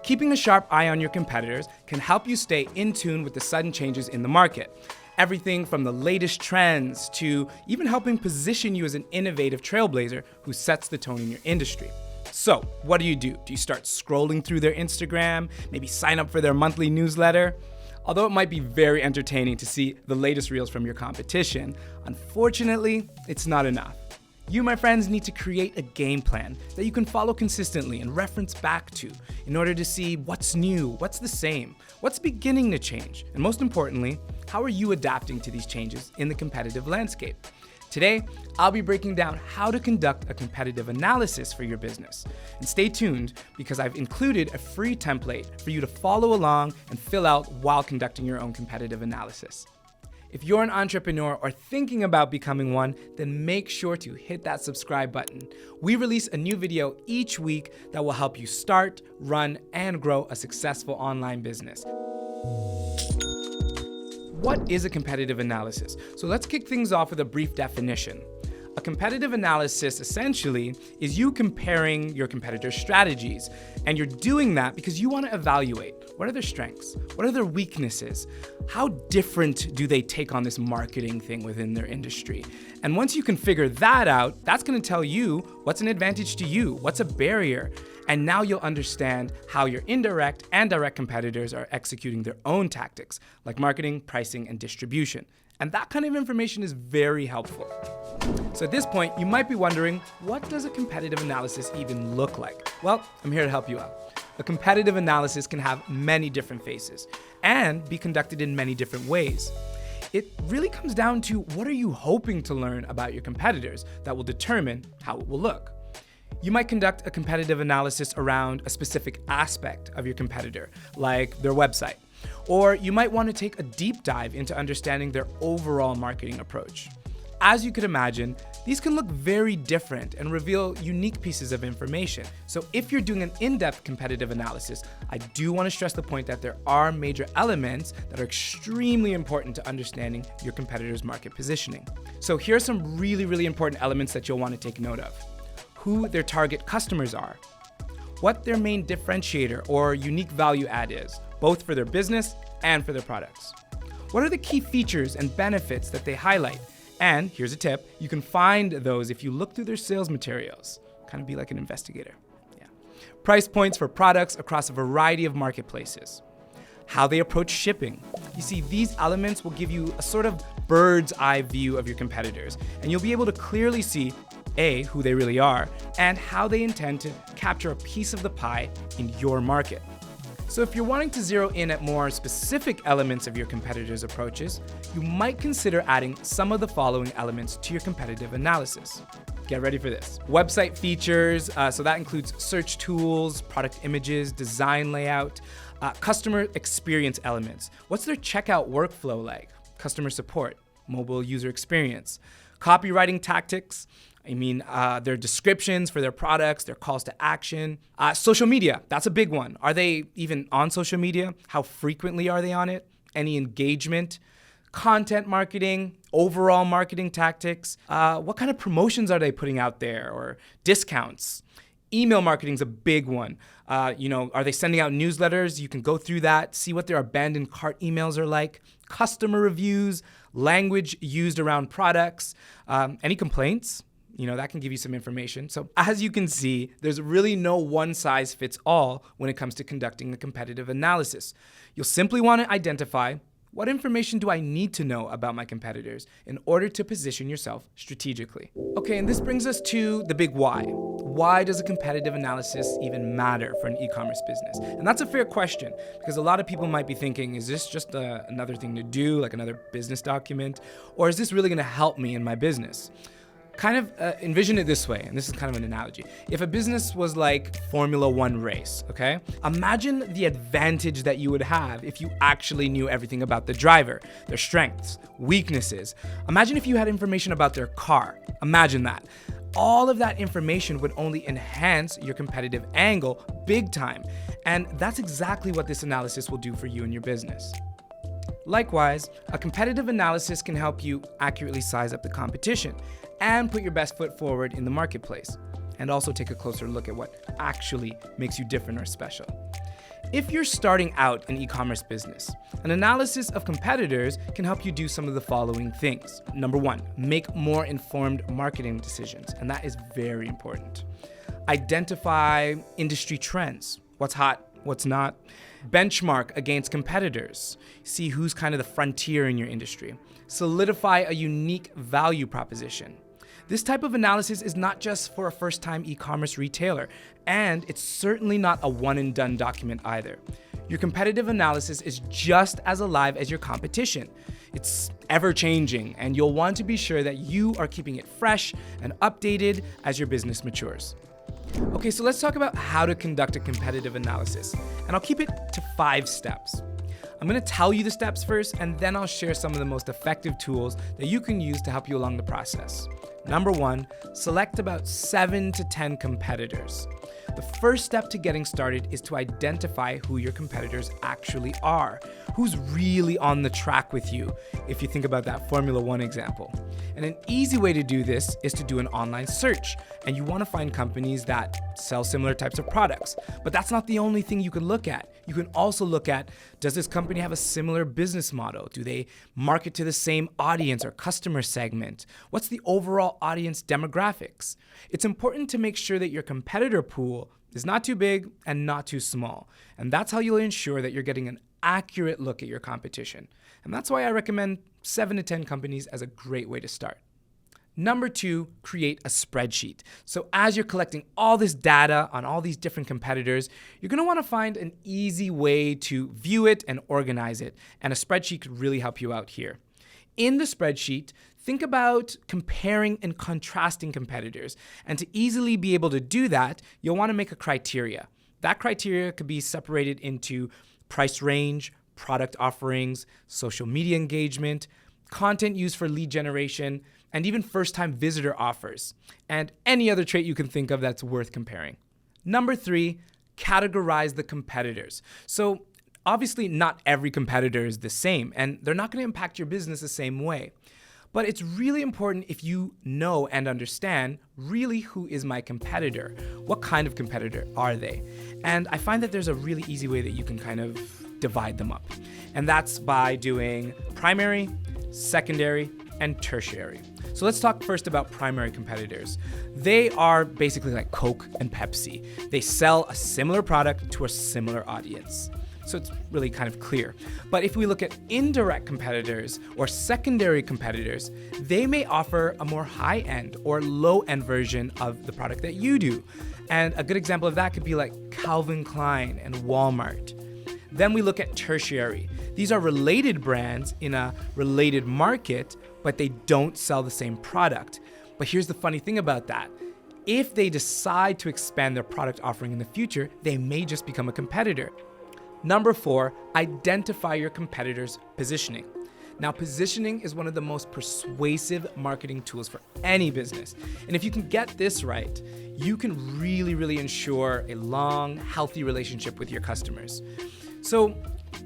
Keeping a sharp eye on your competitors can help you stay in tune with the sudden changes in the market. Everything from the latest trends to even helping position you as an innovative trailblazer who sets the tone in your industry. So, what do? Do you start scrolling through their Instagram? Maybe sign up for their monthly newsletter? Although it might be very entertaining to see the latest reels from your competition, unfortunately, it's not enough. You, my friends, need to create a game plan that you can follow consistently and reference back to in order to see what's new, what's the same, what's beginning to change, and most importantly, how are you adapting to these changes in the competitive landscape? Today, I'll be breaking down how to conduct a competitive analysis for your business. And stay tuned because I've included a free template for you to follow along and fill out while conducting your own competitive analysis. If you're an entrepreneur or thinking about becoming one, then make sure to hit that subscribe button. We release a new video each week that will help you start, run, and grow a successful online business. What is a competitive analysis? So let's kick things off with a brief definition. A competitive analysis essentially is you comparing your competitors' strategies, and you're doing that because you want to evaluate what are their strengths, what are their weaknesses, how different do they take on this marketing thing within their industry. And once you can figure that out, that's going to tell you what's an advantage to you, what's a barrier, and now you'll understand how your indirect and direct competitors are executing their own tactics, like marketing, pricing, and distribution. And that kind of information is very helpful. So at this point, you might be wondering, what does a competitive analysis even look like? Well, I'm here to help you out. A competitive analysis can have many different phases and be conducted in many different ways. It really comes down to what are you hoping to learn about your competitors that will determine how it will look. You might conduct a competitive analysis around a specific aspect of your competitor, like their website. Or you might want to take a deep dive into understanding their overall marketing approach. As you could imagine, these can look very different and reveal unique pieces of information. So if you're doing an in-depth competitive analysis, I do want to stress the point that there are major elements that are extremely important to understanding your competitor's market positioning. So here are some really important elements that you'll want to take note of. Who their target customers are, what their main differentiator or unique value add is, both for their business and for their products. What are the key features and benefits that they highlight? And here's a tip, you can find those if you look through their sales materials. Kind of be like an investigator. Yeah. Price points for products across a variety of marketplaces. How they approach shipping. You see, these elements will give you a sort of bird's eye view of your competitors, and you'll be able to clearly see A, who they really are, and how they intend to capture a piece of the pie in your market. So if you're wanting to zero in at more specific elements of your competitors' approaches, you might consider adding some of the following elements to your competitive analysis. Get ready for this. Website features, so that includes search tools, product images, design layout, customer experience elements. What's their checkout workflow like? Customer support, mobile user experience, copywriting tactics, their descriptions for their products, their calls to action. Social media, that's a big one. Are they even on social media? How frequently are they on it? Any engagement? Content marketing, overall marketing tactics. What kind of promotions are they putting out there or discounts? Email marketing is a big one. Are they sending out newsletters? You can go through that, see what their abandoned cart emails are like. Customer reviews, language used around products. Any complaints? That can give you some information. So as you can see, there's really no one size fits all when it comes to conducting a competitive analysis. You'll simply want to identify what information do I need to know about my competitors in order to position yourself strategically. Okay, and this brings us to the big why. Why does a competitive analysis even matter for an e-commerce business? And that's a fair question because a lot of people might be thinking, is this just another thing to do, like another business document, or is this really going to help me in my business? Kind of envision it this way, and this is kind of an analogy. If a business was like Formula One race, okay? Imagine the advantage that you would have if you actually knew everything about the driver, their strengths, weaknesses. Imagine if you had information about their car. Imagine that. All of that information would only enhance your competitive angle big time. And that's exactly what this analysis will do for you and your business. Likewise, a competitive analysis can help you accurately size up the competition and put your best foot forward in the marketplace, and also take a closer look at what actually makes you different or special. If you're starting out an e-commerce business, an analysis of competitors can help you do some of the following things. Number one, make more informed marketing decisions, and that is very important. Identify industry trends, what's hot, what's not. Benchmark against competitors, see who's kind of the frontier in your industry. Solidify a unique value proposition. This type of analysis is not just for a first-time e-commerce retailer, and it's certainly not a one-and-done document either. Your competitive analysis is just as alive as your competition. It's ever-changing, and you'll want to be sure that you are keeping it fresh and updated as your business matures. Okay, so let's talk about how to conduct a competitive analysis, and I'll keep it to 5 steps. I'm going to tell you the steps first, and then I'll share some of the most effective tools that you can use to help you along the process. Number 1, select about 7 to 10 competitors. The first step to getting started is to identify who your competitors actually are. Who's really on the track with you, if you think about that Formula 1 example. And an easy way to do this is to do an online search. And you want to find companies that sell similar types of products. But that's not the only thing you can look at. You can also look at, does this company have a similar business model? Do they market to the same audience or customer segment? What's the overall audience demographics? It's important to make sure that your competitor pool is not too big and not too small. And that's how you'll ensure that you're getting an accurate look at your competition. And that's why I recommend 7 to 10 companies as a great way to start. Number 2, create a spreadsheet. So as you're collecting all this data on all these different competitors, you're going to want to find an easy way to view it and organize it. And a spreadsheet could really help you out here. In the spreadsheet, think about comparing and contrasting competitors. And to easily be able to do that, you'll want to make a criteria. That criteria could be separated into price range, product offerings, social media engagement, content used for lead generation, and even first-time visitor offers, and any other trait you can think of that's worth comparing. Number 3, categorize the competitors. So obviously not every competitor is the same, and they're not going to impact your business the same way. But it's really important if you know and understand really who is my competitor. What kind of competitor are they? And I find that there's a really easy way that you can kind of divide them up. And that's by doing primary, secondary, and tertiary. So let's talk first about primary competitors. They are basically like Coke and Pepsi. They sell a similar product to a similar audience. So it's really kind of clear. But if we look at indirect competitors or secondary competitors, they may offer a more high-end or low-end version of the product that you do. And a good example of that could be like Calvin Klein and Walmart. Then we look at tertiary. These are related brands in a related market, but they don't sell the same product. But here's the funny thing about that. If they decide to expand their product offering in the future, they may just become a competitor. Number 4, identify your competitor's positioning. Now, positioning is one of the most persuasive marketing tools for any business. And if you can get this right, you can really ensure a long, healthy relationship with your customers. So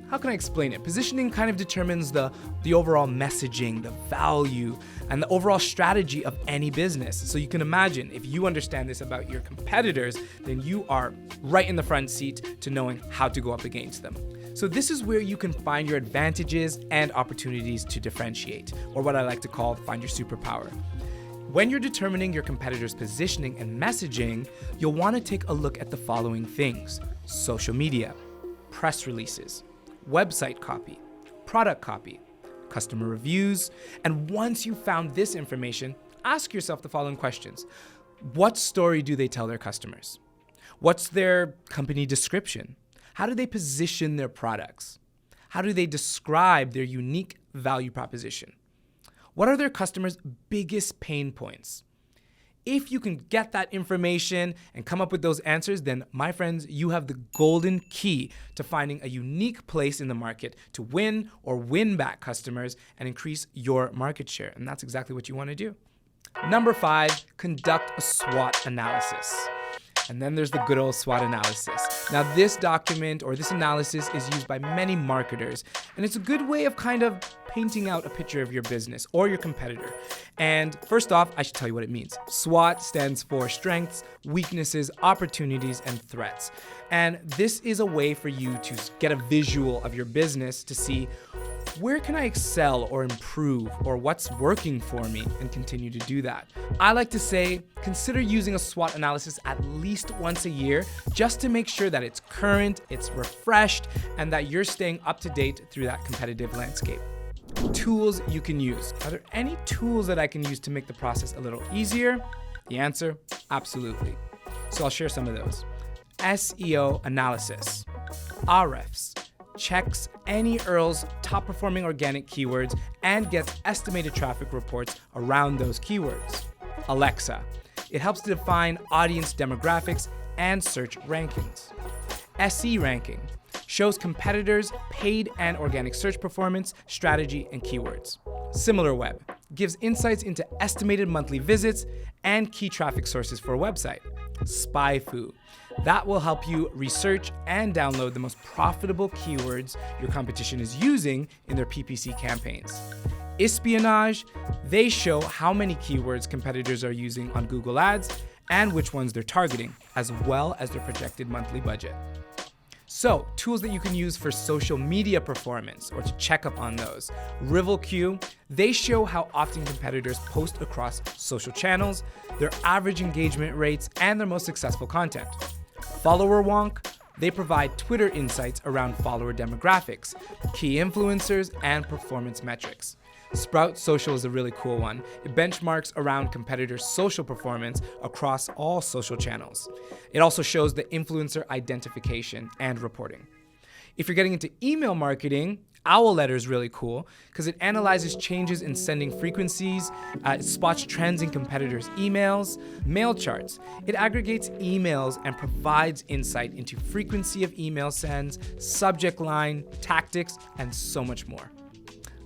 how can I explain it? Positioning kind of determines the overall messaging, the value, and the overall strategy of any business. So you can imagine if you understand this about your competitors, then you are right in the front seat to knowing how to go up against them. So this is where you can find your advantages and opportunities to differentiate, or what I like to call find your superpower. When you're determining your competitor's positioning and messaging, you'll want to take a look at the following things: social media, press releases, website copy, product copy, customer reviews. And once you've found this information, ask yourself the following questions. What story do they tell their customers? What's their company description? How do they position their products? How do they describe their unique value proposition? What are their customers' biggest pain points? If you can get that information and come up with those answers, then my friends, you have the golden key to finding a unique place in the market to win or win back customers and increase your market share. And that's exactly what you want to do. Number 5, conduct a SWOT analysis. And then there's the good old SWOT analysis. Now, this document or this analysis is used by many marketers, and it's a good way of kind of painting out a picture of your business or your competitor. And first off, I should tell you what it means. SWOT stands for strengths, weaknesses, opportunities, and threats. And this is a way for you to get a visual of your business to see where can I excel or improve, or what's working for me, and continue to do that. I like to say, consider using a SWOT analysis at least once a year, just to make sure that it's current, it's refreshed, and that you're staying up to date through that competitive landscape. Tools you can use. Are there any tools that I can use to make the process a little easier? The answer, absolutely. So I'll share some of those. SEO analysis. Ahrefs checks any URL's top performing organic keywords and gets estimated traffic reports around those keywords. Alexa. It helps to define audience demographics and search rankings. SE ranking shows competitors' paid and organic search performance, strategy, and keywords. SimilarWeb gives insights into estimated monthly visits and key traffic sources for a website. SpyFu. That will help you research and download the most profitable keywords your competition is using in their PPC campaigns. Espionage. They show how many keywords competitors are using on Google Ads and which ones they're targeting, as well as their projected monthly budget. So, tools that you can use for social media performance or to check up on those. RivalQ, they show how often competitors post across social channels, their average engagement rates, and their most successful content. FollowerWonk, they provide Twitter insights around follower demographics, key influencers, and performance metrics. Sprout Social is a really cool one. It benchmarks around competitors' social performance across all social channels. It also shows the influencer identification and reporting. If you're getting into email marketing, Owlletter is really cool because it analyzes changes in sending frequencies, it spots trends in competitors' emails. MailCharts, it aggregates emails and provides insight into frequency of email sends, subject line, tactics, and so much more.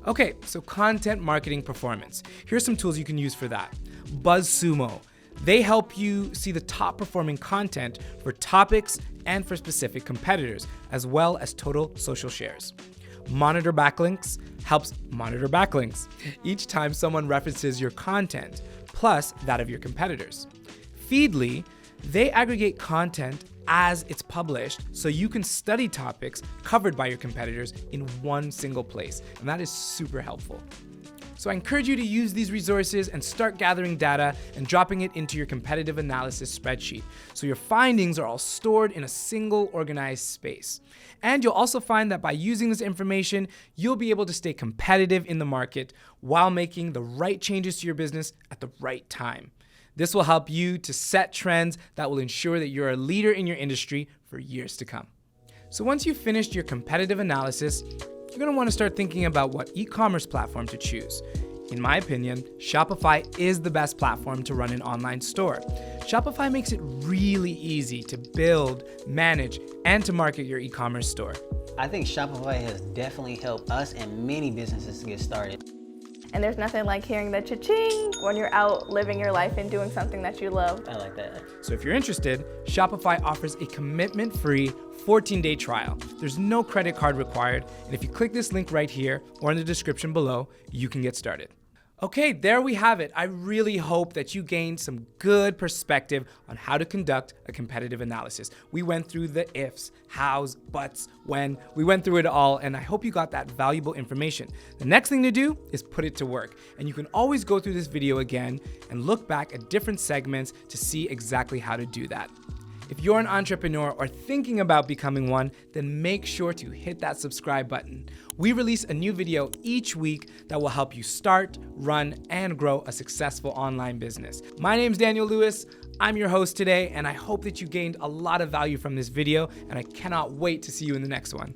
Okay, so content marketing performance. Here's some tools you can use for that. BuzzSumo. They help you see the top performing content for topics and for specific competitors, as well as total social shares. Monitor Backlinks helps monitor backlinks each time someone references your content, plus that of your competitors. Feedly, they aggregate content as it's published so you can study topics covered by your competitors in one single place, and that is super helpful. So I encourage you to use these resources and start gathering data and dropping it into your competitive analysis spreadsheet, so your findings are all stored in a single organized space. And you'll also find that by using this information, you'll be able to stay competitive in the market while making the right changes to your business at the right time. This will help you to set trends that will ensure that you're a leader in your industry for years to come. So once you've finished your competitive analysis, you're going to want to start thinking about what e-commerce platform to choose. In my opinion, Shopify is the best platform to run an online store. Shopify makes it really easy to build, manage, and to market your e-commerce store. I think Shopify has definitely helped us and many businesses to get started. And there's nothing like hearing the cha-ching when you're out living your life and doing something that you love. I like that. So if you're interested, Shopify offers a commitment-free 14-day trial. There's no credit card required, and if you click this link right here or in the description below, you can get started. Okay, there we have it. I really hope that you gained some good perspective on how to conduct a competitive analysis. We went through the ifs, hows, buts, when. We went through it all, and I hope you got that valuable information. The next thing to do is put it to work, and you can always go through this video again and look back at different segments to see exactly how to do that. If you're an entrepreneur or thinking about becoming one, then make sure to hit that subscribe button. We release a new video each week that will help you start, run, and grow a successful online business. My name's Daniel Lewis. I'm your host today, and I hope that you gained a lot of value from this video, and I cannot wait to see you in the next one.